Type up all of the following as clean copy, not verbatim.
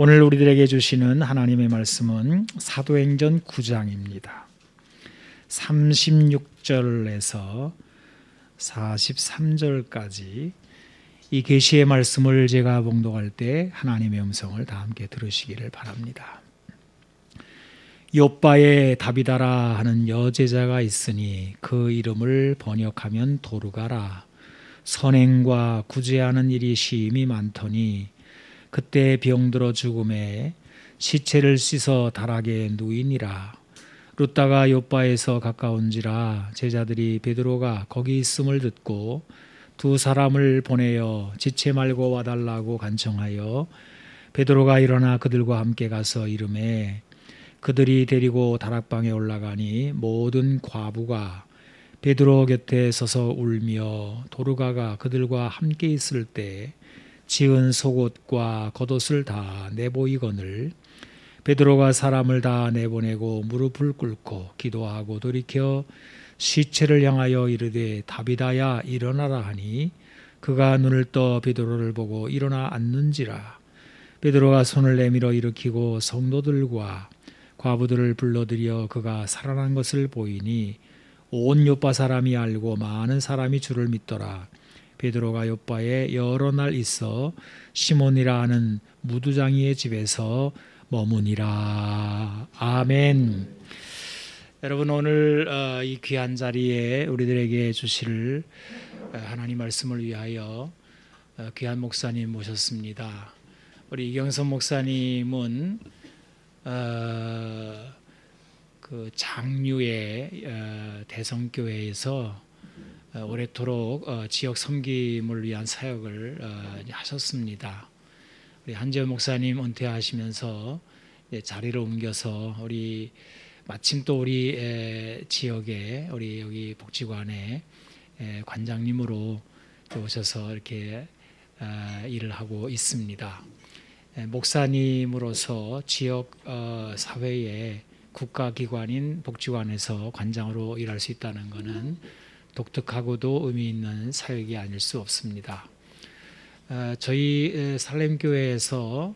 오늘 우리들에게 주시는 하나님의 말씀은 사도행전 9장입니다. 36절에서 43절까지 이 계시의 말씀을 제가 봉독할 때 하나님의 음성을 다 함께 들으시기를 바랍니다. 욥바에 다비다라 하는 여제자가 있으니 그 이름을 번역하면 도르가라. 선행과 구제하는 일이 심히 많더니 그때 병들어 죽음에 시체를 씻어 다락에 누이니라. 룻다가 욥바에서 가까운지라 제자들이 베드로가 거기 있음을 듣고 두 사람을 보내어 지체 말고 와달라고 간청하여 베드로가 일어나 그들과 함께 가서 이르매 그들이 데리고 다락방에 올라가니 모든 과부가 베드로 곁에 서서 울며 도르가가 그들과 함께 있을 때 지은 속옷과 겉옷을 다 내보이거늘 베드로가 사람을 다 내보내고 무릎을 꿇고 기도하고 돌이켜 시체를 향하여 이르되 다비다야 일어나라 하니 그가 눈을 떠 베드로를 보고 일어나 앉는지라. 베드로가 손을 내밀어 일으키고 성도들과 과부들을 불러들여 그가 살아난 것을 보이니 온 욥바 사람이 알고 많은 사람이 주를 믿더라. 베드로가 욥바에 여러 날 있어 시몬이라 하는 무두장이의 집에서 머무니라. 아멘. 여러분, 오늘 이 귀한 자리에 우리들에게 주실 하나님 말씀을 위하여 귀한 목사님 모셨습니다. 우리 이경선 목사님은 그 장류의 대성교회에서 오래도록 지역 섬김을 위한 사역을 하셨습니다. 우리 한지원 목사님 은퇴하시면서 자리를 옮겨서 우리 마침 또 우리 지역에 우리 여기 복지관에 관장님으로 오셔서 이렇게 일을 하고 있습니다. 목사님으로서 지역 사회의 국가기관인 복지관에서 관장으로 일할 수 있다는 것은 독특하고도 의미 있는 사역이 아닐 수 없습니다. 저희 살렘교회에서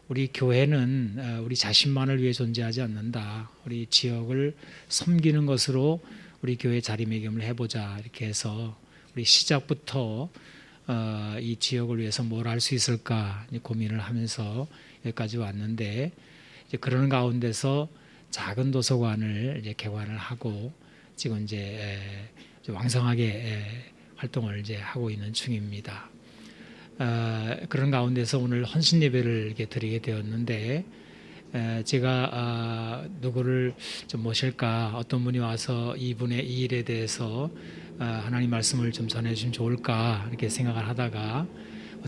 우리 교회는 우리 자신만을 위해 존재하지 않는다. 우리 지역을 섬기는 것으로 우리 교회 자리매김을 해보자. 이렇게 해서 우리 시작부터 이 지역을 위해서 뭘 할 수 있을까 고민을 하면서 여기까지 왔는데, 이제 그러는 가운데서 작은 도서관을 이제 개관을 하고 지금 이제 왕성하게 활동을 이제 하고 있는 중입니다. 그런 가운데서 오늘 헌신 예배를 이렇게 드리게 되었는데, 제가 누구를 좀 모실까, 어떤 분이 와서 이분의 이 일에 대해서 하나님 말씀을 좀 전해주시면 좋을까 이렇게 생각을 하다가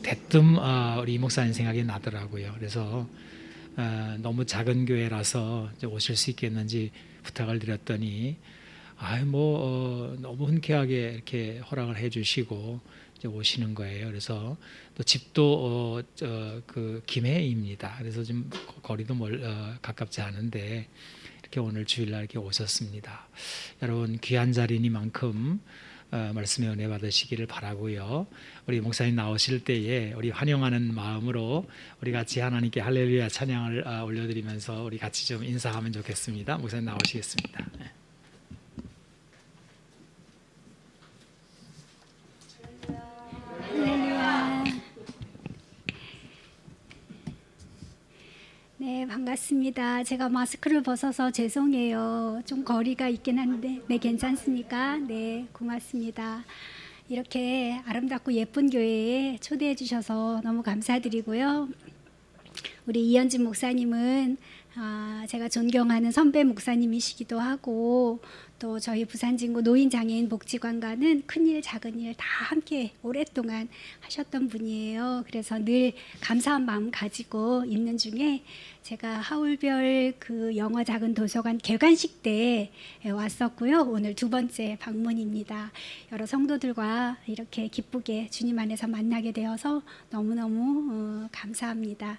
대뜸 우리 이 목사님 생각이 나더라고요. 그래서 너무 작은 교회라서 오실 수 있겠는지 부탁을 드렸더니 너무 흔쾌하게 이렇게 허락을 해주시고 이제 오시는 거예요. 그래서 또 집도 그 김해입니다. 그래서 좀 거리도 가깝지 않은데 이렇게 오늘 주일날 이렇게 오셨습니다. 여러분, 귀한 자리니만큼 말씀의 은혜 받으시기를 바라고요. 우리 목사님 나오실 때에 우리 환영하는 마음으로 우리 같이 하나님께 할렐루야 찬양을 올려드리면서 우리 같이 좀 인사하면 좋겠습니다. 목사님 나오시겠습니다. 네, 반갑습니다. 제가 마스크를 벗어서 죄송해요. 좀 거리가 있긴 한데, 네, 괜찮습니까? 네, 고맙습니다. 이렇게 아름답고 예쁜 교회에 초대해 주셔서 너무 감사드리고요. 우리 이현진 목사님은 제가 존경하는 선배 목사님이시기도 하고, 또 저희 부산진구 노인장애인 복지관과는 큰일 작은일 다 함께 오랫동안 하셨던 분이에요. 그래서 늘 감사한 마음 가지고 있는 중에 제가 하울별 그 영어 작은 도서관 개관식 때 왔었고요. 오늘 두 번째 방문입니다. 여러 성도들과 이렇게 기쁘게 주님 안에서 만나게 되어서 너무너무 감사합니다.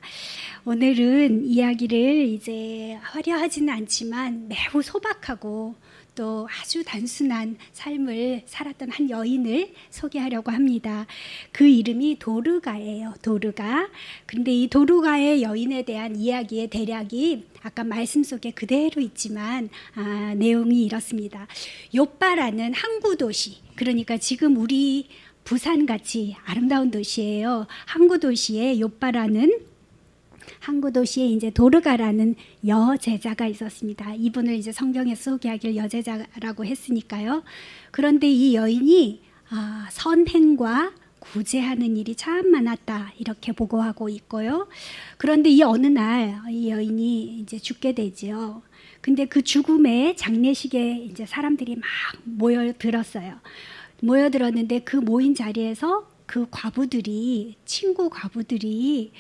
오늘은 이야기를 이제 화려하지는 않지만 매우 소박하고 또 아주 단순한 삶을 살았던 한 여인을 소개하려고 합니다. 그 이름이 도르가예요. 도르가. 근데 이 도르가의 여인에 대한 이야기의 대략이 아까 말씀 속에 그대로 있지만 내용이 이렇습니다. 요빠라는 항구 도시, 그러니까 지금 우리 부산같이 아름다운 도시예요. 항구 도시에 요빠라는 항구 도시에 이제 도르가라는 여제자가 있었습니다. 이분을 이제 성경에서 소개하길 여제자라고 했으니까요. 그런데 이 여인이 선행과 구제하는 일이 참 많았다 이렇게 보고하고 있고요. 그런데 이 어느 날 이 여인이 이제 죽게 되지요. 근데 그 죽음의 장례식에 이제 사람들이 막 모여들었어요. 모여들었는데 그 모인 자리에서 그 과부들이, 친구 과부들이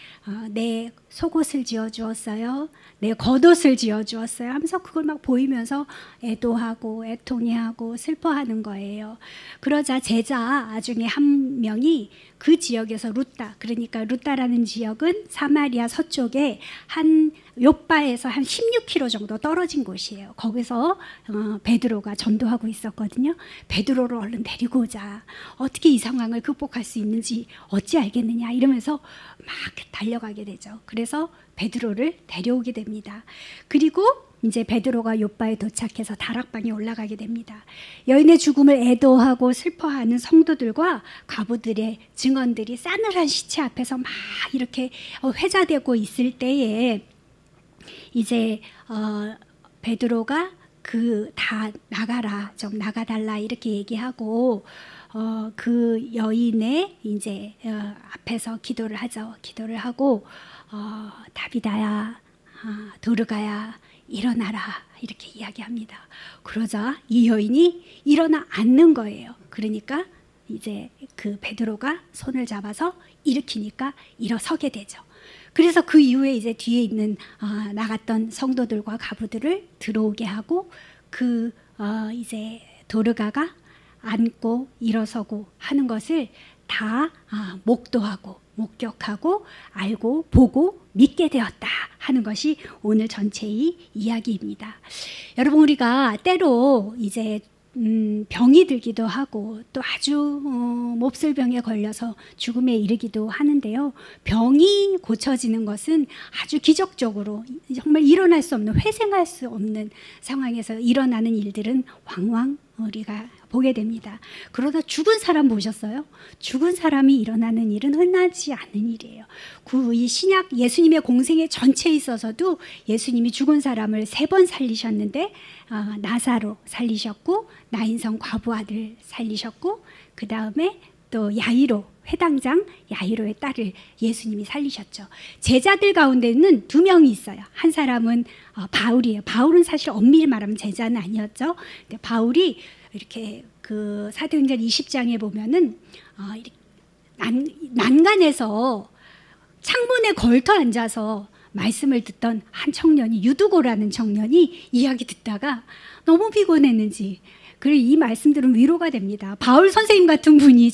내 속옷을 지어주었어요, 내 겉옷을 지어주었어요 하면서 그걸 막 보이면서 애도하고 애통해하고 슬퍼하는 거예요. 그러자 제자 중에 한 명이 그 지역에서 루따, 그러니까 루따라는 지역은 사마리아 서쪽에 한 요빠에서 한 16km 정도 떨어진 곳이에요. 거기서 베드로가 전도하고 있었거든요. 베드로를 얼른 데리고 오자. 어떻게 이 상황을 극복할 수 있는지 어찌 알겠느냐 이러면서 막 달려가게 되죠. 그래서 베드로를 데려오게 됩니다. 그리고 이제 베드로가 요빠에 도착해서 다락방에 올라가게 됩니다. 여인의 죽음을 애도하고 슬퍼하는 성도들과 과부들의 증언들이 싸늘한 시체 앞에서 막 이렇게 회자되고 있을 때에 이제 베드로가 그 다 나가라, 좀 나가달라 이렇게 얘기하고 그 여인의 이제 앞에서 기도를 하죠. 기도를 하고 다비다야, 도르가야 일어나라 이렇게 이야기합니다. 그러자 이 여인이 일어나 앉는 거예요. 그러니까 이제 그 베드로가 손을 잡아서 일으키니까 일어서게 되죠. 그래서 그 이후에 이제 뒤에 있는 나갔던 성도들과 가부들을 들어오게 하고 그 이제 도르가가 앉고 일어서고 하는 것을 다 목도하고 목격하고 알고 보고 믿게 되었다 하는 것이 오늘 전체의 이야기입니다. 여러분, 우리가 때로 이제 병이 들기도 하고 또 아주 몹쓸 병에 걸려서 죽음에 이르기도 하는데요. 병이 고쳐지는 것은 아주 기적적으로 정말 일어날 수 없는, 회생할 수 없는 상황에서 일어나는 일들은 왕왕 우리가 보게 됩니다. 그러다 죽은 사람 보셨어요? 죽은 사람이 일어나는 일은 흔하지 않은 일이에요. 이 신약 예수님의 공생애 전체에 있어서도 예수님이 죽은 사람을 3번 살리셨는데 나사로 살리셨고 나인성 과부 아들 살리셨고 그 다음에 또 야이로, 회당장 야이로의 딸을 예수님이 살리셨죠. 제자들 가운데는 2명이 있어요. 한 사람은 바울이에요. 바울은 사실 엄밀히 말하면 제자는 아니었죠. 근데 바울이 이렇게 그 사도행전 20장에 보면은 이렇게 난간에서 창문에 걸터 앉아서 말씀을 듣던 한 청년이, 유두고라는 청년이 이야기 듣다가 너무 피곤했는지, 그리고 이 말씀들은 위로가 됩니다. 바울 선생님 같은 분이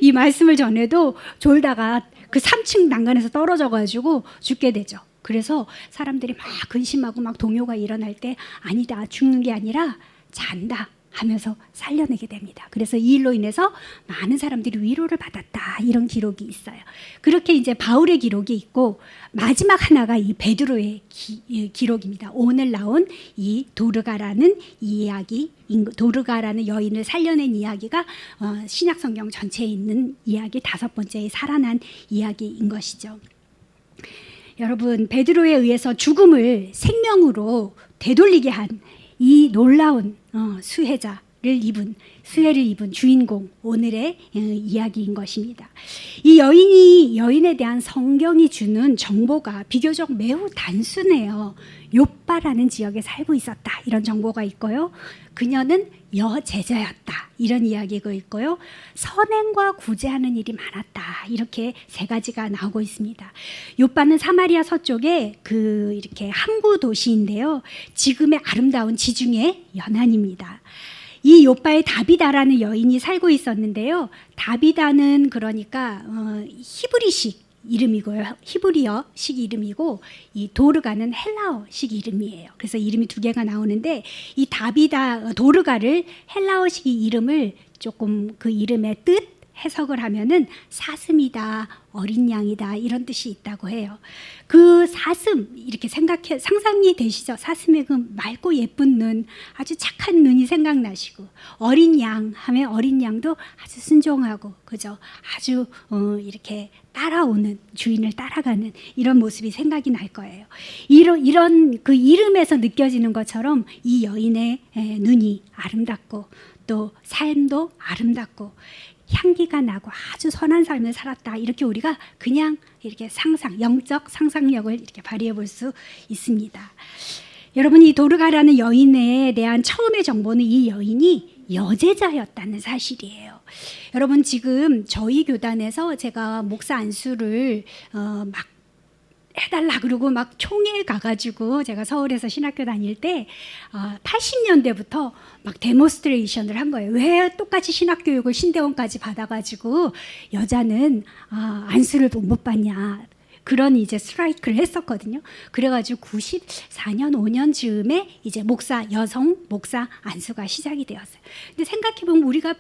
이 말씀을 전해도 졸다가 그 3층 난간에서 떨어져 가지고 죽게 되죠. 그래서 사람들이 막 근심하고 막 동요가 일어날 때 아니다, 죽는 게 아니라 잔다 하면서 살려내게 됩니다. 그래서 이 일로 인해서 많은 사람들이 위로를 받았다, 이런 기록이 있어요. 그렇게 이제 바울의 기록이 있고 마지막 하나가 이 베드로의 기록입니다. 오늘 나온 이 도르가라는 이야기, 도르가라는 여인을 살려낸 이야기가 신약 성경 전체에 있는 이야기 5번째의 살아난 이야기인 것이죠. 여러분, 베드로에 의해서 죽음을 생명으로 되돌리게 한 이 놀라운 수혜를 입은 주인공, 오늘의 이야기인 것입니다. 이 여인에 대한 성경이 주는 정보가 비교적 매우 단순해요. 요빠라는 지역에 살고 있었다, 이런 정보가 있고요. 그녀는 여제자였다, 이런 이야기가 있고요. 선행과 구제하는 일이 많았다, 이렇게 3가지가 나오고 있습니다. 요빠는 사마리아 서쪽에 이렇게 항구 도시인데요. 지금의 아름다운 지중해 연안입니다. 이 요빠에 다비다라는 여인이 살고 있었는데요. 다비다는 그러니까 히브리식 이름이고요. 히브리어식 이름이고 이 도르가는 헬라어식 이름이에요. 그래서 이름이 두 개가 나오는데 이 다비다 도르가를 헬라어식 이름을 조금 그 이름의 뜻 해석을 하면은 사슴이다, 어린 양이다 이런 뜻이 있다고 해요. 그 사슴 이렇게 상상이 되시죠? 사슴의 그 맑고 예쁜 눈, 아주 착한 눈이 생각나시고 어린 양 하면 어린 양도 아주 순종하고 그죠? 아주 이렇게 따라오는 주인을 따라가는 이런 모습이 생각이 날 거예요. 이런 그 이름에서 느껴지는 것처럼 이 여인의 눈이 아름답고 또 삶도 아름답고 향기가 나고 아주 선한 삶을 살았다. 이렇게 우리가 그냥 이렇게 영적 상상력을 이렇게 발휘해 볼 수 있습니다. 여러분, 이 도르가라는 여인에 대한 처음의 정보는 이 여인이 여제자였다는 사실이에요. 여러분, 지금 저희 교단에서 제가 목사 안수를 막 해달라 그러고 막 총회 가가지고 제가 서울에서 신학교 다닐 때 80년대부터 막 데모스트레이션을 한 거예요. 왜 똑같이 신학교육을 신대원까지 받아가지고 여자는 안수를 못 받냐. 그런 이제 스트라이크를 했었거든요. 그래가지고 94년 5년 즈음에 이제 여성 목사 안수가 시작이 되었어요. 근데 생각해보면 우리가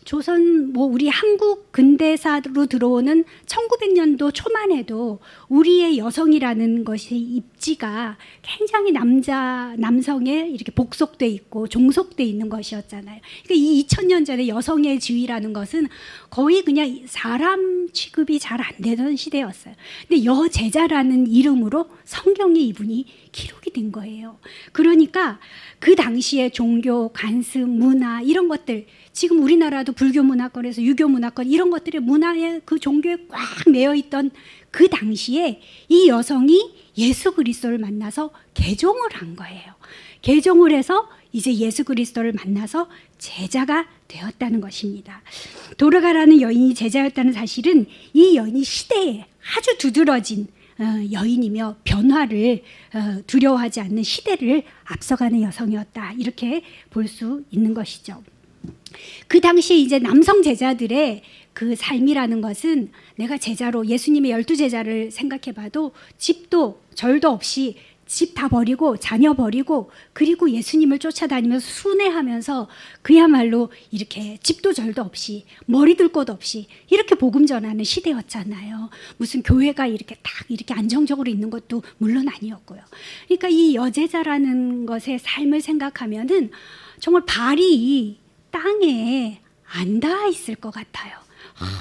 조선 우리 한국 근대사로 들어오는 1900년도 초만 해도 우리의 여성이라는 것이 입지가 굉장히 남성에 이렇게 복속돼 있고 종속돼 있는 것이었잖아요. 그러니까 이 2000년 전에 여성의 지위라는 것은 거의 그냥 사람 취급이 잘 안 되던 시대였어요. 근데 여제자라는 이름으로 성경에 이분이 기록이 된 거예요. 그러니까 그 당시에 종교, 관습, 문화 이런 것들 지금 우리나라도 불교 문화권에서 유교 문화권 이런 것들의 문화에 그 종교에 꽉 매여 있던 그 당시에 이 여성이 예수 그리스도를 만나서 개종을 한 거예요. 개종을 해서 이제 예수 그리스도를 만나서 제자가 되었다는 것입니다. 도르가라는 여인이 제자였다는 사실은 이 여인이 시대에 아주 두드러진 여인이며 변화를 두려워하지 않는 시대를 앞서가는 여성이었다. 이렇게 볼 수 있는 것이죠. 그 당시에 이제 남성 제자들의 그 삶이라는 것은 내가 제자로 예수님의 12제자를 생각해봐도 집도 절도 없이 집 다 버리고 자녀 버리고 그리고 예수님을 쫓아다니면서 순회하면서 그야말로 이렇게 집도 절도 없이 머리 둘 곳 없이 이렇게 복음 전하는 시대였잖아요. 무슨 교회가 이렇게 딱 이렇게 안정적으로 있는 것도 물론 아니었고요. 그러니까 이 여제자라는 것의 삶을 생각하면은 정말 발이 땅에 안 닿아 있을 것 같아요.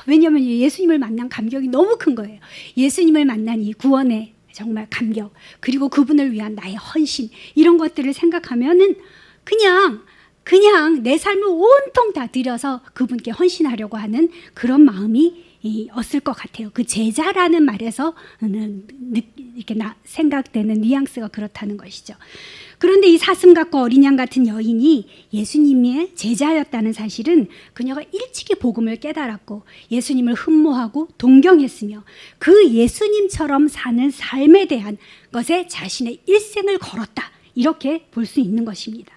왜냐하면 예수님을 만난 감격이 너무 큰 거예요. 예수님을 만난 이 구원의 정말 감격 그리고 그분을 위한 나의 헌신 이런 것들을 생각하면은 그냥 내 삶을 온통 다 들여서 그분께 헌신하려고 하는 그런 마음이 었을 것 같아요. 그 제자라는 말에서는 이렇게 생각되는 뉘앙스가 그렇다는 것이죠. 그런데 이 사슴 같고 어린 양 같은 여인이 예수님의 제자였다는 사실은 그녀가 일찍이 복음을 깨달았고 예수님을 흠모하고 동경했으며 그 예수님처럼 사는 삶에 대한 것에 자신의 일생을 걸었다. 이렇게 볼 수 있는 것입니다.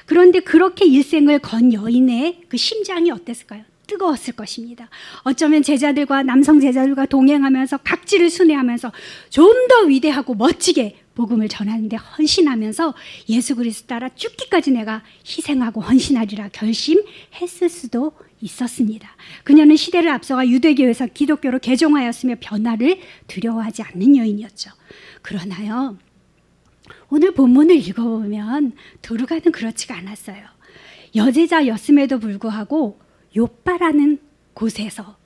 그런데 그렇게 일생을 건 여인의 그 심장이 어땠을까요? 뜨거웠을 것입니다. 어쩌면 제자들과 남성 제자들과 동행하면서 각지를 순회하면서 좀 더 위대하고 멋지게 복음을 전하는데 헌신하면서 예수 그리스도 따라 죽기까지 내가 희생하고 헌신하리라 결심했을 수도 있었습니다. 그녀는 시대를 앞서가 유대교에서 기독교로 개종하였으며 변화를 두려워하지 않는 여인이었죠. 그러나요, 오늘 본문을 읽어보면 도르가는 그렇지가 않았어요. 여제자였음에도 불구하고 요빠라는 곳에서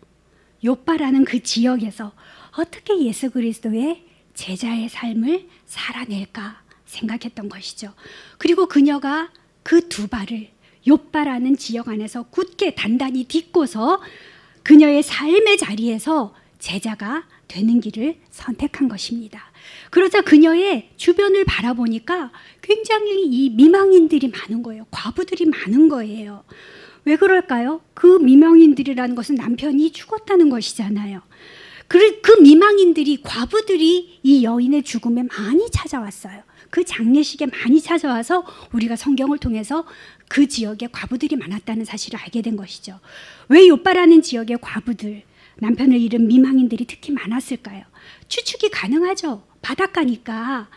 요빠라는 그 지역에서 어떻게 예수 그리스도의 제자의 삶을 살아낼까 생각했던 것이죠. 그리고 그녀가 그 두 발을 요빠라는 지역 안에서 굳게 단단히 딛고서 그녀의 삶의 자리에서 제자가 되는 길을 선택한 것입니다. 그러자 그녀의 주변을 바라보니까 굉장히 이 미망인들이 많은 거예요. 과부들이 많은 거예요. 왜 그럴까요? 그 미망인들이라는 것은 남편이 죽었다는 것이잖아요. 그 미망인들이 과부들이 이 여인의 죽음에 많이 찾아왔어요. 그 장례식에 많이 찾아와서 우리가 성경을 통해서 그 지역에 과부들이 많았다는 사실을 알게 된 것이죠. 왜 요빠라는 지역의 과부들, 남편을 잃은 미망인들이 특히 많았을까요? 추측이 가능하죠. 바닷가니까.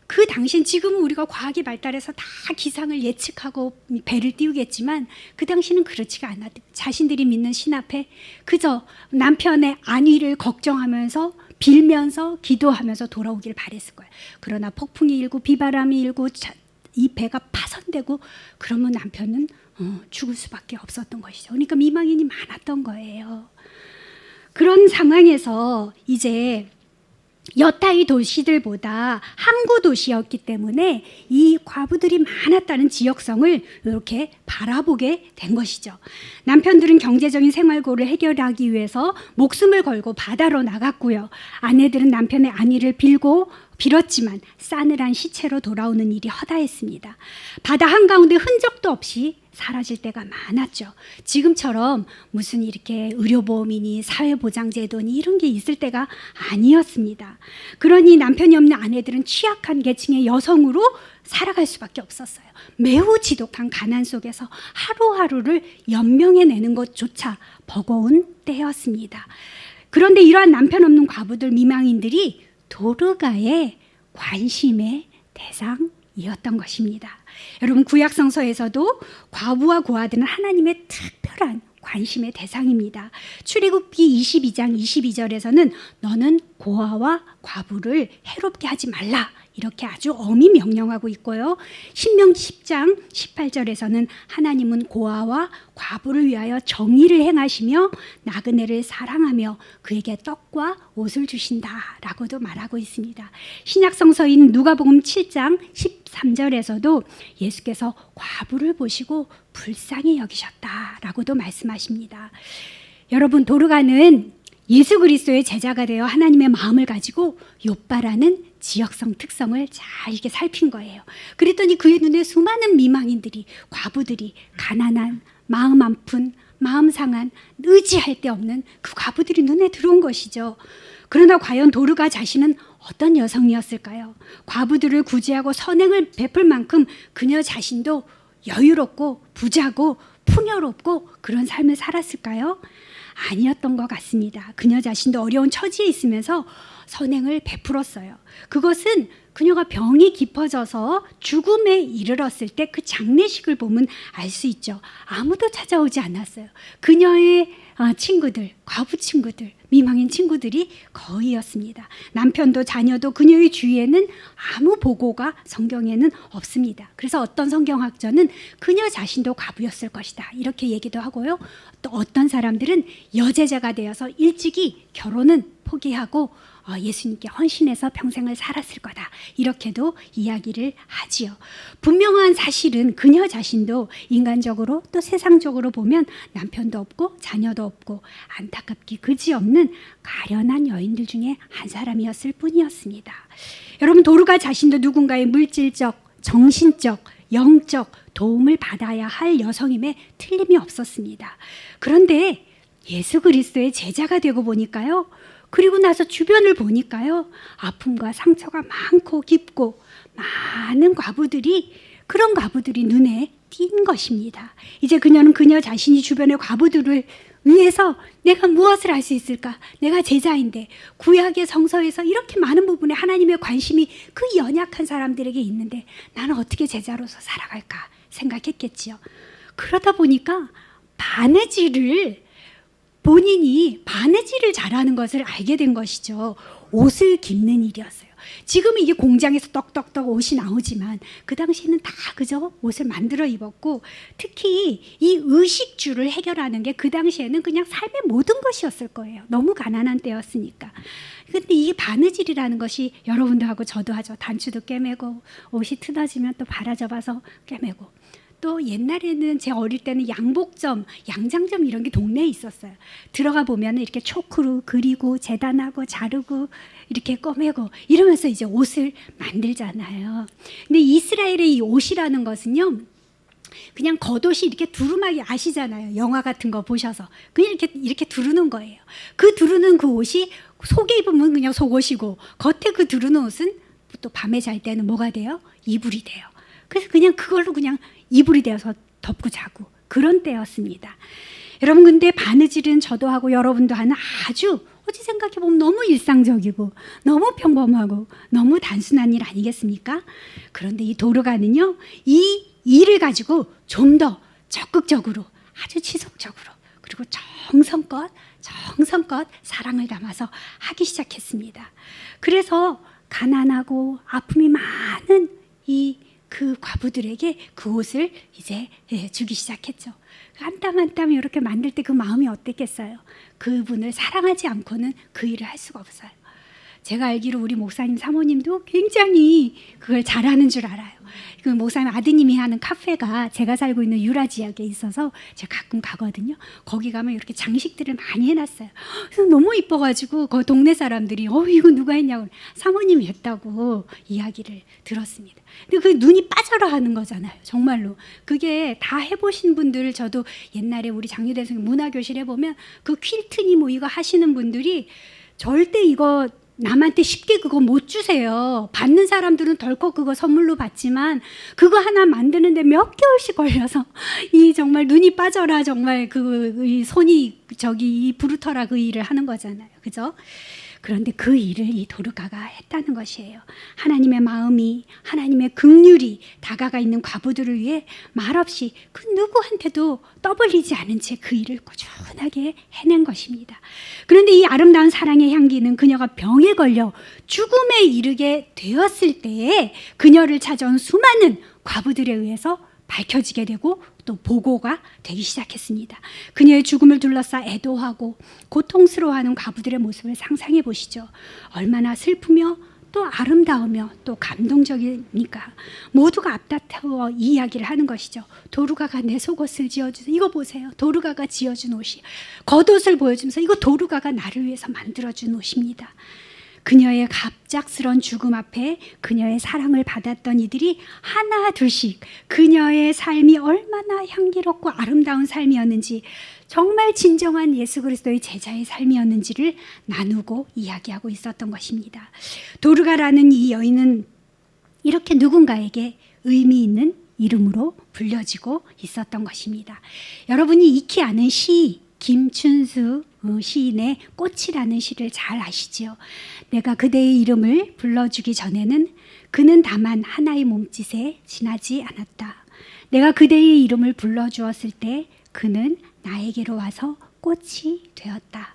그 당시엔 지금은 우리가 과학이 발달해서 다 기상을 예측하고 배를 띄우겠지만 그 당시는 그렇지가 않았대요. 자신들이 믿는 신 앞에 그저 남편의 안위를 걱정하면서 빌면서 기도하면서 돌아오길 바랬을 거예요. 그러나 폭풍이 일고 비바람이 일고 이 배가 파손되고 그러면 남편은 죽을 수밖에 없었던 것이죠. 그러니까 미망인이 많았던 거예요. 그런 상황에서 이제 여타의 도시들보다 항구 도시였기 때문에 이 과부들이 많았다는 지역성을 이렇게 바라보게 된 것이죠. 남편들은 경제적인 생활고를 해결하기 위해서 목숨을 걸고 바다로 나갔고요. 아내들은 남편의 안위를 빌었지만 싸늘한 시체로 돌아오는 일이 허다했습니다. 바다 한가운데 흔적도 없이 사라질 때가 많았죠. 지금처럼 무슨 이렇게 의료보험이니 사회보장제도니 이런 게 있을 때가 아니었습니다. 그러니 남편이 없는 아내들은 취약한 계층의 여성으로 살아갈 수밖에 없었어요. 매우 지독한 가난 속에서 하루하루를 연명해내는 것조차 버거운 때였습니다. 그런데 이러한 남편 없는 과부들 미망인들이 도르가의 관심의 대상이었던 것입니다. 여러분 구약 성서에서도 과부와 고아들은 하나님의 특별한 관심의 대상입니다. 출애굽기 22장 22절에서는 너는 고아와 과부를 해롭게 하지 말라 이렇게 아주 엄히 명령하고 있고요. 신명기 10장 18절에서는 하나님은 고아와 과부를 위하여 정의를 행하시며 나그네를 사랑하며 그에게 떡과 옷을 주신다라고도 말하고 있습니다. 신약 성서인 누가복음 7장 13절에서도 예수께서 과부를 보시고 불쌍히 여기셨다라고도 말씀하십니다. 여러분 도르가는 예수 그리스도의 제자가 되어 하나님의 마음을 가지고 욥바라는 지역성 특성을 잘 이렇게 살핀 거예요. 그랬더니 그의 눈에 수많은 미망인들이 과부들이 가난한 마음 아픈 마음 상한 의지할 데 없는 그 과부들이 눈에 들어온 것이죠. 그러나 과연 도르가 자신은 어떤 여성이었을까요? 과부들을 구제하고 선행을 베풀 만큼 그녀 자신도 여유롭고 부자고 풍요롭고 그런 삶을 살았을까요? 아니었던 것 같습니다. 그녀 자신도 어려운 처지에 있으면서 선행을 베풀었어요. 그것은 그녀가 병이 깊어져서 죽음에 이르렀을 때 그 장례식을 보면 알 수 있죠. 아무도 찾아오지 않았어요. 그녀의 친구들, 과부 친구들, 미망인 친구들이 거의였습니다. 남편도 자녀도 그녀의 주위에는 아무 보고가 성경에는 없습니다. 그래서 어떤 성경학자는 그녀 자신도 과부였을 것이다 이렇게 얘기도 하고요. 또 어떤 사람들은 여제자가 되어서 일찍이 결혼은 포기하고 예수님께 헌신해서 평생을 살았을 거다 이렇게도 이야기를 하지요. 분명한 사실은 그녀 자신도 인간적으로 또 세상적으로 보면 남편도 없고 자녀도 없고 안타깝기 그지없는 가련한 여인들 중에 한 사람이었을 뿐이었습니다. 여러분 도르가 자신도 누군가의 물질적, 정신적, 영적 도움을 받아야 할 여성임에 틀림이 없었습니다. 그런데 예수 그리스도의 제자가 되고 보니까요. 그리고 나서 주변을 보니까요. 아픔과 상처가 많고 깊고 많은 과부들이 그런 과부들이 눈에 띈 것입니다. 이제 그녀는 그녀 자신이 주변의 과부들을 위해서 내가 무엇을 할 수 있을까? 내가 제자인데 구약의 성서에서 이렇게 많은 부분에 하나님의 관심이 그 연약한 사람들에게 있는데 나는 어떻게 제자로서 살아갈까 생각했겠지요. 그러다 보니까 본인이 바느질을 잘하는 것을 알게 된 것이죠. 옷을 깁는 일이었어요. 지금은 이게 공장에서 떡떡떡 옷이 나오지만 그 당시에는 다 그저 옷을 만들어 입었고 특히 이 의식주를 해결하는 게 그 당시에는 그냥 삶의 모든 것이었을 거예요. 너무 가난한 때였으니까. 근데 이 바느질이라는 것이 여러분도 하고 저도 하죠. 단추도 꿰매고 옷이 뜯어지면 또 바라잡아서 꿰매고 또 옛날에는 제 어릴 때는 양복점, 양장점 이런 게 동네에 있었어요. 들어가 보면 이렇게 초크로 그리고 재단하고 자르고 이렇게 꺼매고 이러면서 이제 옷을 만들잖아요. 근데 이스라엘의 이 옷이라는 것은요. 그냥 겉옷이 이렇게 두루마기 아시잖아요. 영화 같은 거 보셔서 그냥 이렇게 두르는 거예요. 그 두르는 그 옷이 속에 입으면 그냥 속옷이고 겉에 그 두르는 옷은 또 밤에 잘 때는 뭐가 돼요? 이불이 돼요. 그래서 그냥 그걸로 그냥 이불이 되어서 덮고 자고 그런 때였습니다. 여러분 근데 바느질은 저도 하고 여러분도 하는 아주 어찌 생각해보면 너무 일상적이고 너무 평범하고 너무 단순한 일 아니겠습니까? 그런데 이 도르가는요, 이 일을 가지고 좀 더 적극적으로 아주 지속적으로 그리고 정성껏 사랑을 담아서 하기 시작했습니다. 그래서 가난하고 아픔이 많은 그 과부들에게 그 옷을 이제 주기 시작했죠. 한 땀 한 땀 이렇게 만들 때 그 마음이 어땠겠어요? 그분을 사랑하지 않고는 그 일을 할 수가 없어요. 제가 알기로 우리 목사님 사모님도 굉장히 그걸 잘하는 줄 알아요. 그 목사님 아드님이 하는 카페가 제가 살고 있는 유라 지역에 있어서 제가 가끔 가거든요. 거기 가면 이렇게 장식들을 많이 해놨어요. 그래서 너무 이뻐가지고 그 동네 사람들이 이거 누가 했냐고, 사모님이 했다고 이야기를 들었습니다. 근데 그 눈이 빠져라 하는 거잖아요. 정말로 그게 다 해보신 분들, 저도 옛날에 우리 장유대성 문화교실 해보면 그 퀼트니 뭐 이거 하시는 분들이 절대 이거 남한테 쉽게 그거 못 주세요. 받는 사람들은 덜컥 그거 선물로 받지만 그거 하나 만드는데 몇 개월씩 걸려서 이 정말 눈이 빠져라, 정말 이 손이 이 부르터라 그 일을 하는 거잖아요. 그죠? 그런데 그 일을 이 도르가가 했다는 것이에요. 하나님의 마음이, 하나님의 긍휼이 다가가 있는 과부들을 위해 말없이 그 누구한테도 떠벌리지 않은 채 그 일을 꾸준하게 해낸 것입니다. 그런데 이 아름다운 사랑의 향기는 그녀가 병에 걸려 죽음에 이르게 되었을 때에 그녀를 찾아온 수많은 과부들에 의해서 밝혀지게 되고 또 보고가 되기 시작했습니다. 그녀의 죽음을 둘러싸 애도하고 고통스러워하는 과부들의 모습을 상상해 보시죠. 얼마나 슬프며 또 아름다우며 또 감동적이니까 모두가 앞다투어 이 이야기를 하는 것이죠. 도르가가 내 속옷을 지어주세요. 이거 보세요. 도르가가 지어준 옷이, 겉옷을 보여주면서 이거 도르가가 나를 위해서 만들어준 옷입니다. 그녀의 갑작스런 죽음 앞에 그녀의 사랑을 받았던 이들이 하나 둘씩 그녀의 삶이 얼마나 향기롭고 아름다운 삶이었는지, 정말 진정한 예수 그리스도의 제자의 삶이었는지를 나누고 이야기하고 있었던 것입니다. 도르가라는 이 여인은 이렇게 누군가에게 의미 있는 이름으로 불려지고 있었던 것입니다. 여러분이 익히 아는 시 김춘수 시인의 꽃이라는 시를 잘 아시지요. 내가 그대의 이름을 불러주기 전에는 그는 다만 하나의 몸짓에 지나지 않았다. 내가 그대의 이름을 불러주었을 때 그는 나에게로 와서 꽃이 되었다.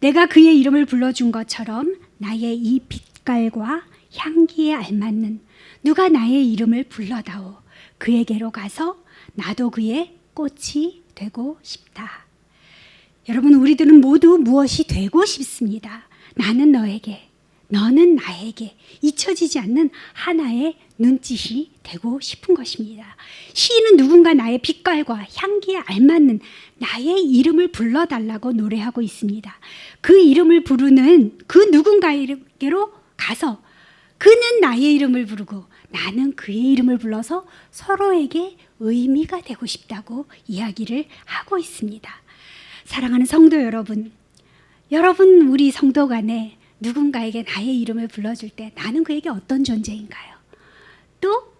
내가 그의 이름을 불러준 것처럼 나의 이 빛깔과 향기에 알맞는 누가 나의 이름을 불러다오. 그에게로 가서 나도 그의 꽃이 되고 싶다. 여러분, 우리들은 모두 무엇이 되고 싶습니다. 나는 너에게, 너는 나에게 잊혀지지 않는 하나의 눈짓이 되고 싶은 것입니다. 시인은 누군가 나의 빛깔과 향기에 알맞는 나의 이름을 불러달라고 노래하고 있습니다. 그 이름을 부르는 그 누군가에게로 가서 그는 나의 이름을 부르고 나는 그의 이름을 불러서 서로에게 의미가 되고 싶다고 이야기를 하고 있습니다. 사랑하는 성도 여러분, 우리 성도 간에 누군가에게 나의 이름을 불러줄 때 나는 그에게 어떤 존재인가요? 또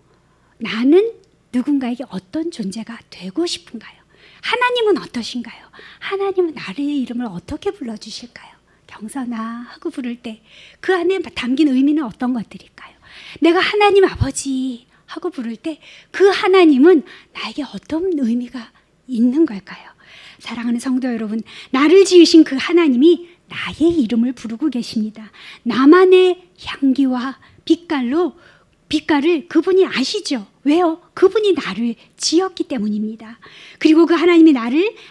나는 누군가에게 어떤 존재가 되고 싶은가요? 하나님은 어떠신가요? 하나님은 나의 이름을 어떻게 불러주실까요? 경선아 하고 부를 때 그 안에 담긴 의미는 어떤 것들일까요? 내가 하나님 아버지 하고 부를 때 그 하나님은 나에게 어떤 의미가 있는 걸까요? 사랑하는 성도 여러분, 나를 지으신 그 하나님이 나의 이름을 부르고 계십니다. 나만의 향기와 빛깔을 그분이 아시죠? 왜요? 그분이 나를 지었기 때문입니다. 그리고 그 하나님이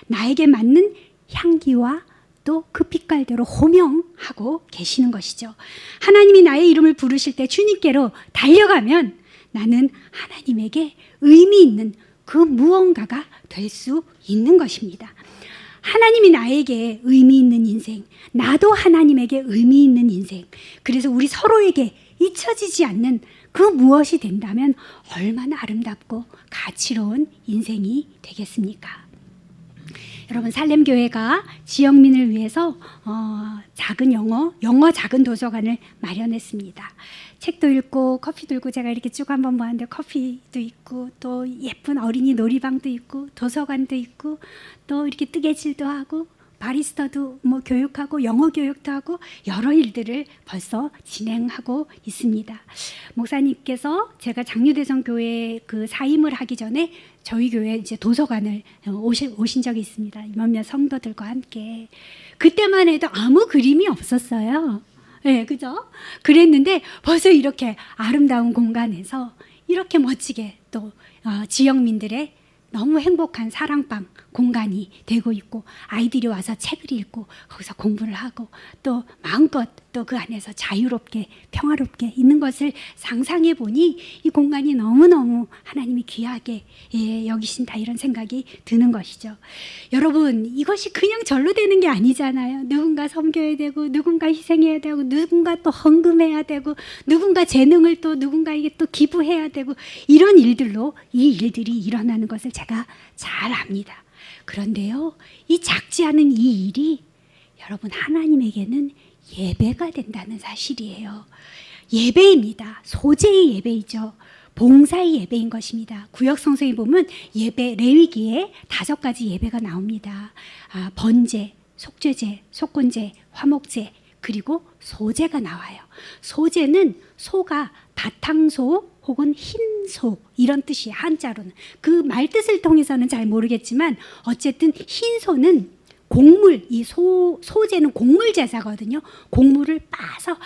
나에게 맞는 향기와 또 그 빛깔대로 호명하고 계시는 것이죠. 하나님이 나의 이름을 부르실 때 주님께로 달려가면 나는 하나님에게 의미 있는 그 무언가가 될 수 있는 것입니다. 하나님이 나에게 의미 있는 인생, 나도 하나님에게 의미 있는 인생, 그래서 우리 서로에게 잊혀지지 않는 그 무엇이 된다면 얼마나 아름답고 가치로운 인생이 되겠습니까? 여러분, 살렘교회가 지역민을 위해서 작은 영어 작은 도서관을 마련했습니다. 책도 읽고 커피도 읽고 제가 이렇게 쭉 한번 보았는데 커피도 있고 또 예쁜 어린이 놀이방도 있고 도서관도 있고 또 이렇게 뜨개질도 하고 바리스타도 뭐 교육하고 영어 교육도 하고 여러 일들을 벌써 진행하고 있습니다. 목사님께서 제가 장유대성 교회 그 사임을 하기 전에 저희 교회 이제 도서관을 오신 적이 있습니다. 몇몇 성도들과 함께. 그때만 해도 아무 그림이 없었어요. 네, 그죠? 그랬는데 벌써 이렇게 아름다운 공간에서 이렇게 멋지게 또 지역민들의 너무 행복한 사랑방 공간이 되고 있고 아이들이 와서 책을 읽고 거기서 공부를 하고 또 마음껏 또 그 안에서 자유롭게 평화롭게 있는 것을 상상해 보니 이 공간이 너무너무 하나님이 귀하게 여기신다 이런 생각이 드는 것이죠. 여러분 이것이 그냥 절로 되는 게 아니잖아요. 누군가 섬겨야 되고 누군가 희생해야 되고 누군가 또 헌금해야 되고 누군가 재능을 또 누군가에게 또 기부해야 되고 이런 일들로 이 일들이 일어나는 것을 제가 잘 압니다. 그런데요, 이 작지 않은 이 일이 여러분 하나님에게는 예배가 된다는 사실이에요. 예배입니다. 소재의 예배이죠. 봉사의 예배인 것입니다. 구역 성서에 보면 예배 레위기에 5가지 예배가 나옵니다. 번제, 속죄제, 속건제, 화목제 그리고 소제가 나와요. 소제는 소가 바탕소 혹은 흰소 이런 뜻이에요. 한자로는. 그 말뜻을 통해서는 잘 모르겠지만 어쨌든 흰소는 곡물, 이 소제는 곡물 제사거든요. 곡물을 빻아서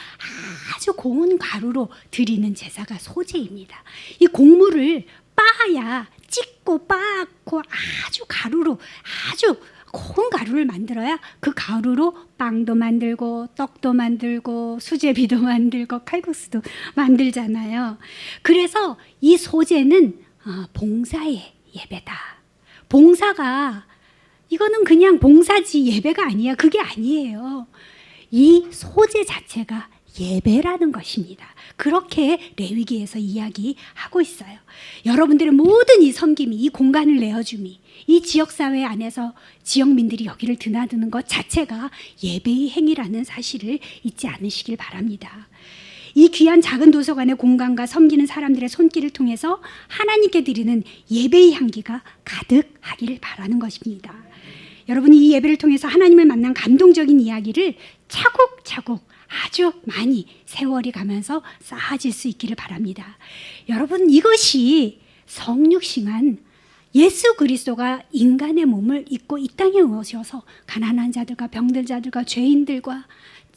아주 고운 가루로 드리는 제사가 소제입니다. 이 곡물을 빻아야 찍고 빻고 아주 가루로 아주 고운 가루를 만들어야 그 가루로 빵도 만들고 떡도 만들고 수제비도 만들고 칼국수도 만들잖아요. 그래서 이 소제는 봉사의 예배다. 봉사가 이거는 그냥 봉사지 예배가 아니야. 그게 아니에요. 이 소제 자체가 예배라는 것입니다. 그렇게 레위기에서 이야기하고 있어요. 여러분들의 모든 이 섬김이 이 공간을 내어줌이 이 지역사회 안에서 지역민들이 여기를 드나드는 것 자체가 예배의 행위라는 사실을 잊지 않으시길 바랍니다. 이 귀한 작은 도서관의 공간과 섬기는 사람들의 손길을 통해서 하나님께 드리는 예배의 향기가 가득하기를 바라는 것입니다. 여러분이 이 예배를 통해서 하나님을 만난 감동적인 이야기를 차곡차곡 아주 많이 세월이 가면서 쌓아질 수 있기를 바랍니다. 여러분 이것이 성육신한 예수 그리스도가 인간의 몸을 입고 이 땅에 오셔서 가난한 자들과 병들 자들과 죄인들과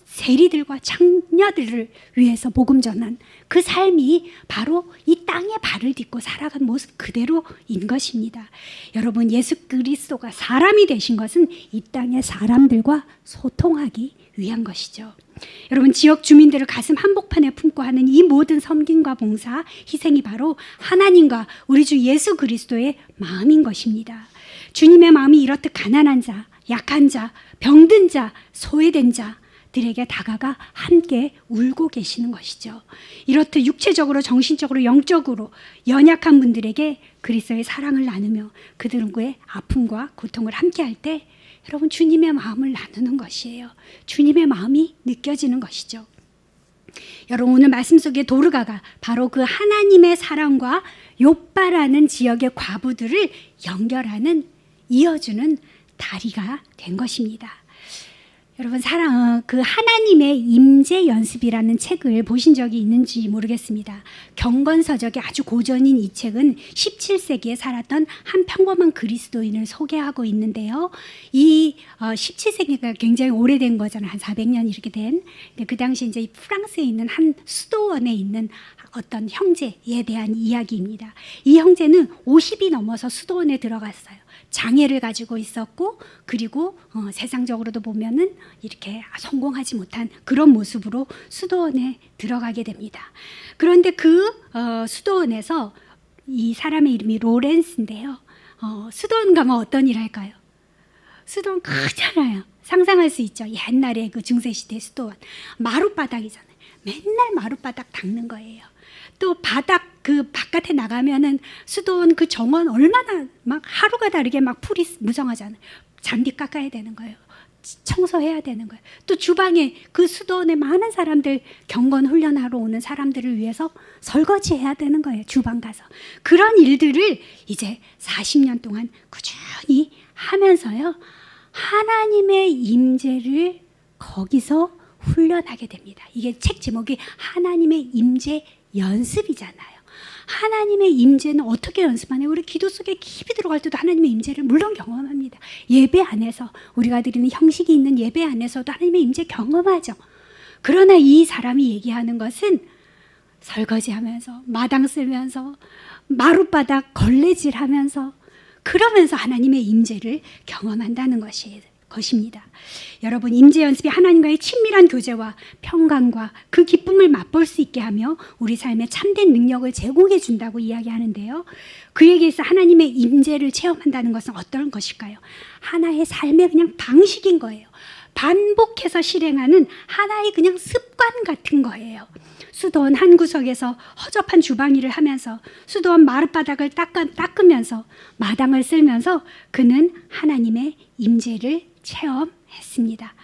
세리들과 창녀들을 위해서 복음 전한 그 삶이 바로 이 땅에 발을 딛고 살아간 모습 그대로인 것입니다. 여러분 예수 그리스도가 사람이 되신 것은 이 땅의 사람들과 소통하기 위한 것이죠. 여러분 지역 주민들을 가슴 한복판에 품고 하는 이 모든 섬김과 봉사, 희생이 바로 하나님과 우리 주 예수 그리스도의 마음인 것입니다. 주님의 마음이 이렇듯 가난한 자, 약한 자, 병든 자, 소외된 자들에게 다가가 함께 울고 계시는 것이죠. 이렇듯 육체적으로 정신적으로 영적으로 연약한 분들에게 그리스도의 사랑을 나누며 그들과의 아픔과 고통을 함께 할 때 여러분 주님의 마음을 나누는 것이에요. 주님의 마음이 느껴지는 것이죠. 여러분 오늘 말씀 속에 도르가가 바로 그 하나님의 사랑과 욥바라는 지역의 과부들을 연결하는 이어주는 다리가 된 것입니다. 여러분 그 하나님의 임재 연습이라는 책을 보신 적이 있는지 모르겠습니다. 경건서적의 아주 고전인 이 책은 17세기에 살았던 한 평범한 그리스도인을 소개하고 있는데요. 이 17세기가 굉장히 오래된 거잖아요. 한 400년 이렇게 된. 그 당시 이제 프랑스에 있는 한 수도원에 있는 어떤 형제에 대한 이야기입니다. 이 형제는 50이 넘어서 수도원에 들어갔어요. 장애를 가지고 있었고 그리고 세상적으로도 보면은 이렇게 성공하지 못한 그런 모습으로 수도원에 들어가게 됩니다. 그런데 그 수도원에서 이 사람의 이름이 로렌스인데요. 수도원 가면 어떤 일을 할까요? 수도원 크잖아요. 상상할 수 있죠. 옛날에 그 중세시대 수도원 마룻바닥이잖아요. 맨날 마룻바닥 닦는 거예요. 또 바닥 그 바깥에 나가면은 수도원 그 정원 얼마나 막 하루가 다르게 막 풀이 무성하잖아요. 잔디 깎아야 되는 거예요. 청소해야 되는 거예요. 또 주방에 그 수도원에 많은 사람들 경건 훈련하러 오는 사람들을 위해서 설거지해야 되는 거예요. 주방 가서. 그런 일들을 이제 40년 동안 꾸준히 하면서요. 하나님의 임재를 거기서 훈련하게 됩니다. 이게 책 제목이 하나님의 임재 연습이잖아요. 하나님의 임재는 어떻게 연습하나요? 우리 기도 속에 깊이 들어갈 때도 하나님의 임재를 물론 경험합니다. 예배 안에서 우리가 드리는 형식이 있는 예배 안에서도 하나님의 임재 경험하죠. 그러나 이 사람이 얘기하는 것은 설거지하면서 마당 쓸면서 마룻바닥 걸레질하면서 그러면서 하나님의 임재를 경험한다는 것입니다. 여러분, 임재 연습이 하나님과의 친밀한 교제와 평강과 그 기쁨을 맛볼 수 있게 하며 우리 삶에 참된 능력을 제공해 준다고 이야기하는데요. 그에게서 하나님의 임재를 체험한다는 것은 어떤 것일까요? 하나의 삶의 그냥 방식인 거예요. 반복해서 실행하는 하나의 그냥 습관 같은 거예요. 수도원 한 구석에서 허접한 주방 일을 하면서 수도원 마룻바닥을 닦으면서 마당을 쓸면서 그는 하나님의 임재를 체험했습니다.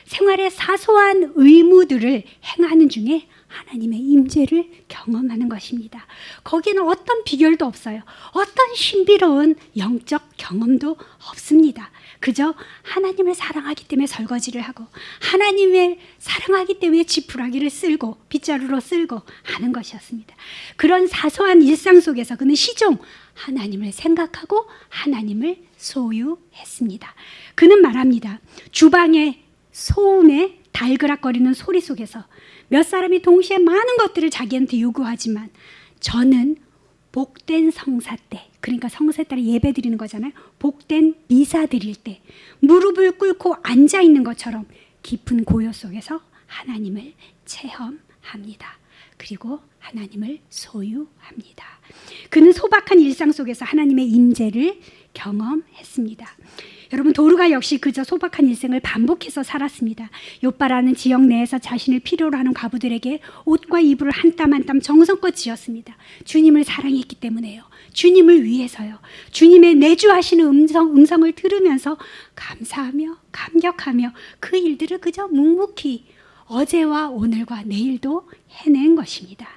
생활의 사소한 의무들을 행하는 중에 하나님의 임재를 경험하는 것입니다. 거기는 어떤 비결도 없어요. 어떤 신비로운 영적 경험도 없습니다. 그저 하나님을 사랑하기 때문에 설거지를 하고 하나님을 사랑하기 때문에 지푸라기를 쓸고 빗자루로 쓸고 하는 것이었습니다. 그런 사소한 일상 속에서 그는 시종 하나님을 생각하고 하나님을 소유했습니다. 그는 말합니다. 주방의 소음에 달그락거리는 소리 속에서 몇 사람이 동시에 많은 것들을 자기한테 요구하지만 저는 복된 성사 때, 그러니까 성사 때 예배 드리는 거잖아요. 복된 미사 드릴 때 무릎을 꿇고 앉아 있는 것처럼 깊은 고요 속에서 하나님을 체험합니다. 그리고 하나님을 소유합니다. 그는 소박한 일상 속에서 하나님의 임재를 경험했습니다. 여러분, 도르가 역시 그저 소박한 일생을 반복해서 살았습니다. 요빠라는 지역 내에서 자신을 필요로 하는 과부들에게 옷과 이불을 한 땀 한 땀 정성껏 지었습니다. 주님을 사랑했기 때문에요. 주님을 위해서요. 주님의 내주하시는 음성을 들으면서 감사하며 감격하며 그 일들을 그저 묵묵히 어제와 오늘과 내일도 해낸 것입니다.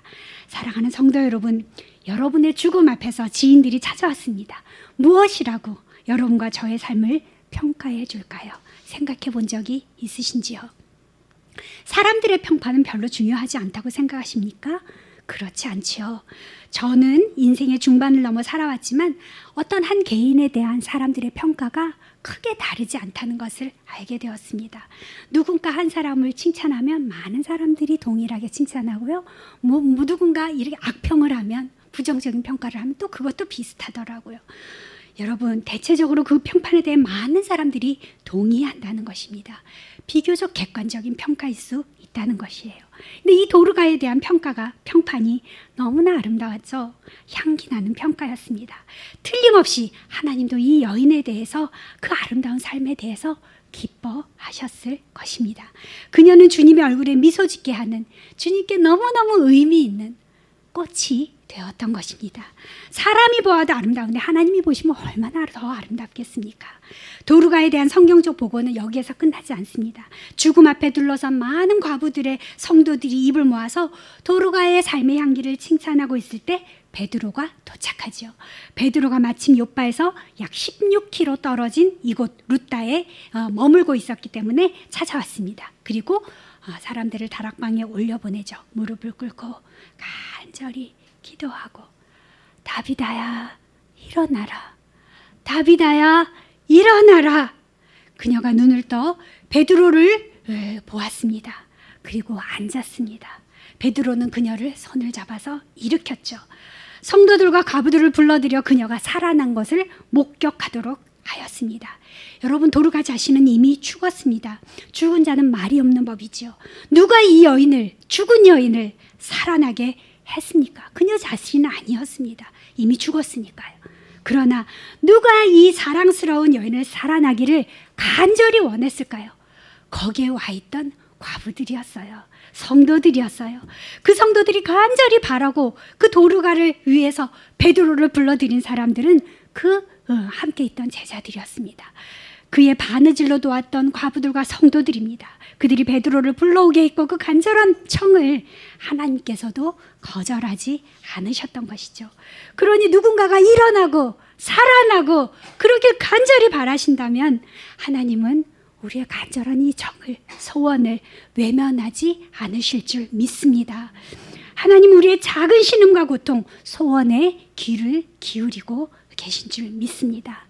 사랑하는 성도 여러분, 여러분의 죽음 앞에서 지인들이 찾아왔습니다. 무엇이라고 여러분과 저의 삶을 평가해 줄까요? 생각해 본 적이 있으신지요? 사람들의 평판은 별로 중요하지 않다고 생각하십니까? 그렇지 않지요. 저는 인생의 중반을 넘어 살아왔지만 어떤 한 개인에 대한 사람들의 평가가 크게 다르지 않다는 것을 알게 되었습니다. 누군가 한 사람을 칭찬하면 많은 사람들이 동일하게 칭찬하고요. 누군가 이렇게 악평을 하면 부정적인 평가를 하면 또 그것도 비슷하더라고요. 여러분, 대체적으로 그 평판에 대해 많은 사람들이 동의한다는 것입니다. 비교적 객관적인 평가일 수 있다는 것이에요. 근데 이 도르가에 대한 평판이 너무나 아름다웠죠. 향기 나는 평가였습니다. 틀림없이 하나님도 이 여인에 대해서 그 아름다운 삶에 대해서 기뻐하셨을 것입니다. 그녀는 주님의 얼굴에 미소 짓게 하는 주님께 너무너무 의미 있는 꽃이 되었던 것입니다. 사람이 보아도 아름다운데 하나님이 보시면 얼마나 더 아름답겠습니까? 도르가에 대한 성경적 보고는 여기에서 끝나지 않습니다. 죽음 앞에 둘러선 많은 과부들의 성도들이 입을 모아서 도르가의 삶의 향기를 칭찬하고 있을 때 베드로가 도착하지요. 베드로가 마침 요빠에서 약 16km 떨어진 이곳 루다에 머물고 있었기 때문에 찾아왔습니다. 그리고 사람들을 다락방에 올려보내죠. 무릎을 꿇고 간절히 기도하고 다비다야 일어나라. 다비다야 일어나라. 그녀가 눈을 떠 베드로를 보았습니다. 그리고 앉았습니다. 베드로는 그녀를 손을 잡아서 일으켰죠. 성도들과 과부들을 불러들여 그녀가 살아난 것을 목격하도록 하였습니다. 여러분, 도르가 자신은 이미 죽었습니다. 죽은 자는 말이 없는 법이지요. 누가 이 여인을, 죽은 여인을 살아나게 했습니까? 그녀 자신은 아니었습니다. 이미 죽었으니까요. 그러나 누가 이 사랑스러운 여인을 살아나기를 간절히 원했을까요? 거기에 와 있던 과부들이었어요. 성도들이었어요. 그 성도들이 간절히 바라고 그 도르가를 위해서 베드로를 불러들인 사람들은 함께 있던 제자들이었습니다. 그의 바느질로 도왔던 과부들과 성도들입니다. 그들이 베드로를 불러오게 했고 그 간절한 청을 하나님께서도 거절하지 않으셨던 것이죠. 그러니 누군가가 일어나고 살아나고 그러길 간절히 바라신다면 하나님은 우리의 간절한 이 청을, 소원을 외면하지 않으실 줄 믿습니다. 하나님 우리의 작은 신음과 고통, 소원에 귀를 기울이고 계신 줄 믿습니다.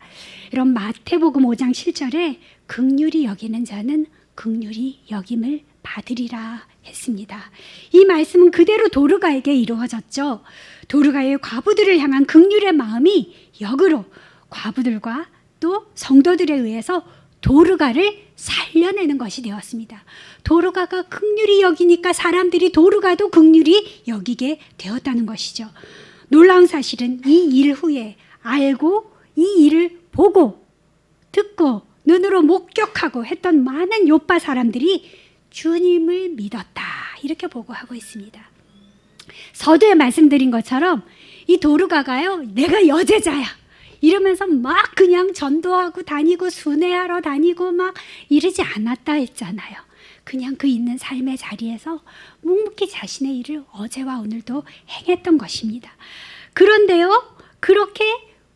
이런 마태복음 5장 7절에 긍휼히 여기는 자는 긍휼히 여김을 받으리라 했습니다. 이 말씀은 그대로 도르가에게 이루어졌죠. 도르가의 과부들을 향한 긍휼의 마음이 역으로 과부들과 또 성도들에 의해서 도르가를 살려내는 것이 되었습니다. 도르가가 긍휼히 여기니까 사람들이 도르가도 긍휼히 여기게 되었다는 것이죠. 놀라운 사실은 이 일 후에 알고 이 일을 보고 듣고 눈으로 목격하고 했던 많은 요파 사람들이 주님을 믿었다 이렇게 보고하고 있습니다. 서두에 말씀드린 것처럼 이 도르가가요, 내가 여제자야 이러면서 막 그냥 전도하고 다니고 순회하러 다니고 막 이러지 않았다 했잖아요. 그냥 그 있는 삶의 자리에서 묵묵히 자신의 일을 어제와 오늘도 행했던 것입니다. 그런데요, 그렇게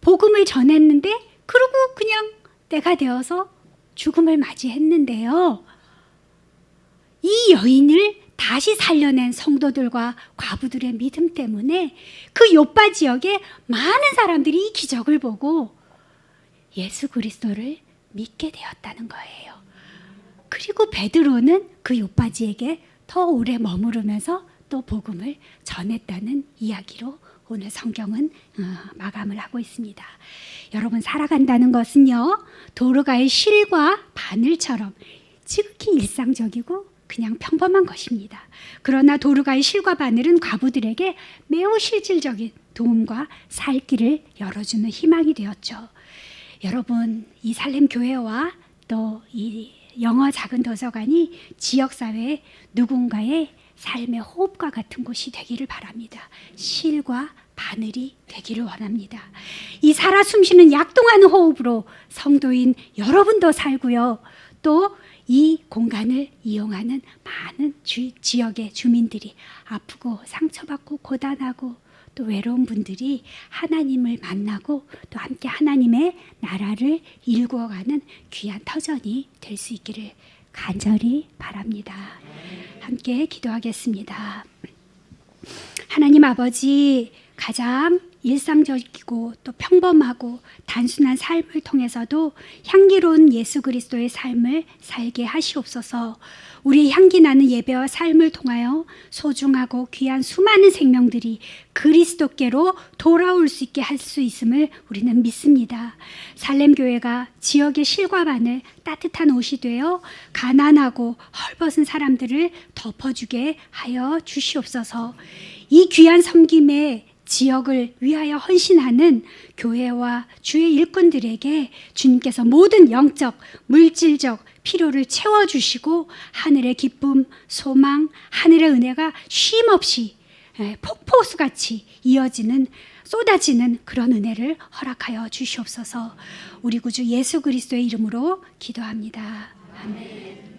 복음을 전했는데 그러고 그냥 때가 되어서 죽음을 맞이했는데요. 이 여인을 다시 살려낸 성도들과 과부들의 믿음 때문에 그 요파 지역에 많은 사람들이 이 기적을 보고 예수 그리스도를 믿게 되었다는 거예요. 그리고 베드로는 그 요파지에게 더 오래 머무르면서 또 복음을 전했다는 이야기로 오늘 성경은 마감을 하고 있습니다. 여러분, 살아간다는 것은요, 도르가의 실과 바늘처럼 지극히 일상적이고 그냥 평범한 것입니다. 그러나 도르가의 실과 바늘은 과부들에게 매우 실질적인 도움과 살 길을 열어주는 희망이 되었죠. 여러분, 이 살렘 교회와 또 이 영어 작은 도서관이 지역사회에 누군가의 삶의 호흡과 같은 곳이 되기를 바랍니다. 실과 바늘이 되기를 원합니다. 이 살아 숨쉬는 약동하는 호흡으로 성도인 여러분도 살고요. 또 이 공간을 이용하는 많은 지역의 주민들이 아프고 상처받고 고단하고 또 외로운 분들이 하나님을 만나고 또 함께 하나님의 나라를 일구어가는 귀한 터전이 될 수 있기를 간절히 바랍니다. 함께 기도하겠습니다. 하나님 아버지, 가장 일상적이고 또 평범하고 단순한 삶을 통해서도 향기로운 예수 그리스도의 삶을 살게 하시옵소서. 우리의 향기 나는 예배와 삶을 통하여 소중하고 귀한 수많은 생명들이 그리스도께로 돌아올 수 있게 할 수 있음을 우리는 믿습니다. 살렘 교회가 지역의 실과 바늘 따뜻한 옷이 되어 가난하고 헐벗은 사람들을 덮어주게 하여 주시옵소서. 이 귀한 섬김에 지역을 위하여 헌신하는 교회와 주의 일꾼들에게 주님께서 모든 영적, 물질적 필요를 채워주시고 하늘의 기쁨, 소망, 하늘의 은혜가 쉼없이 폭포수같이 이어지는 쏟아지는 그런 은혜를 허락하여 주시옵소서. 우리 구주 예수 그리스도의 이름으로 기도합니다. 아멘.